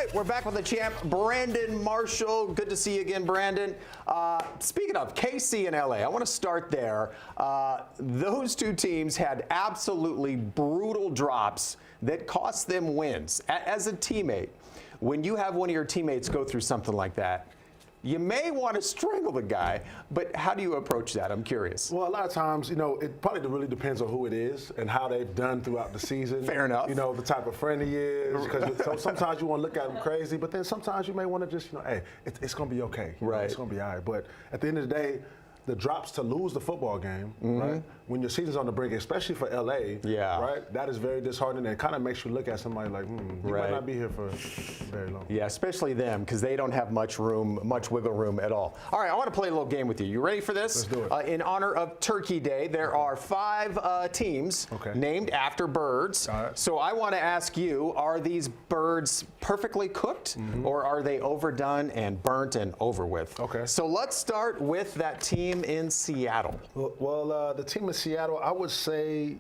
right, we're back with the champ, Brandon Marshall. Good to see you again, Brandon. Speaking of KC and LA, I want to start there. Those two teams had absolutely brutal drops that cost them wins. As a teammate, when you have one of your teammates go through something like that, you may want to strangle the guy, but how do you approach that? I'm curious. Well, a lot of times, it probably really depends on who it is and how they've done throughout the season. Fair enough. The type of friend he is. So sometimes you want to look at him crazy, but then sometimes you may want to just, hey, it's going to be okay. Right. It's going to be all right. But at the end of the day, the drops to lose the football game, right? When your season's on the brink, especially for LA, right? That is very disheartening and kind of makes you look at somebody like, he might not be here for very long. Yeah, especially them, because they don't have much wiggle room at all. All right, I want to play a little game with you. You ready for this? Let's do it. In honor of Turkey Day, there are 5 teams named after birds. All right. So I want to ask you, are these birds perfectly cooked, or are they overdone and burnt and over with? Okay. So let's start with that team in Seattle. Well, the team in Seattle, I would say,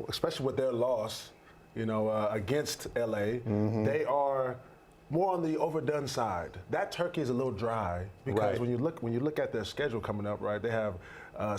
especially with their loss, against LA, they are more on the overdone side. That turkey is a little dry because when you look at their schedule coming up, right? They have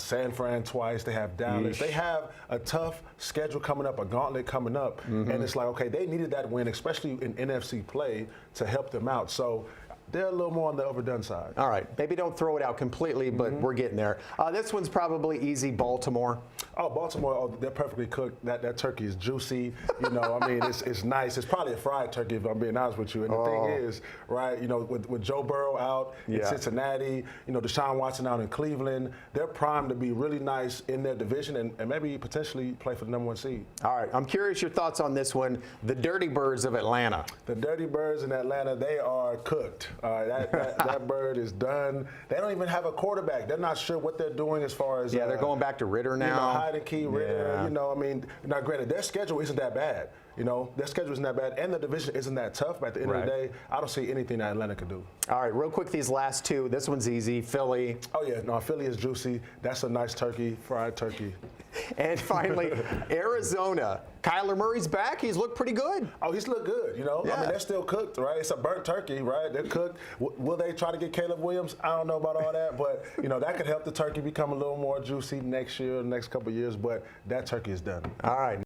San Fran twice, they have Dallas, they have a tough schedule coming up, a gauntlet coming up, and it's like, okay, they needed that win, especially in NFC play, to help them out. So they're a little more on the overdone side. All right. Maybe don't throw it out completely, but we're getting there. This one's probably easy. Baltimore. Oh, Baltimore, they're perfectly cooked. That turkey is juicy. It's nice. It's probably a fried turkey, if I'm being honest with you. And the thing is, right, with Joe Burrow out in Cincinnati, Deshaun Watson out in Cleveland, they're primed to be really nice in their division and maybe potentially play for the #1 seed. All right. I'm curious your thoughts on this one. The Dirty Birds of Atlanta. The Dirty Birds in Atlanta, they are cooked. That bird is done. They don't even have a quarterback. They're not sure what they're doing as far as they're going back to Ritter now. Heineke, Ritter. Now granted, their schedule isn't that bad. Their schedule isn't that bad, and the division isn't that tough. But at the end of the day, I don't see anything that Atlanta can do. All right, real quick, these last two. This one's easy. Philly. Oh yeah, no, Philly is juicy. That's a nice turkey, fried turkey. And finally, Arizona. Kyler Murray's back. He's looked pretty good. Oh, he's looked good. They're still cooked, right? It's a burnt turkey, right? They're cooked. Will they try to get Caleb Williams? I don't know about all that, but that could help the turkey become a little more juicy next year, the next couple of years. But that turkey is done. All right.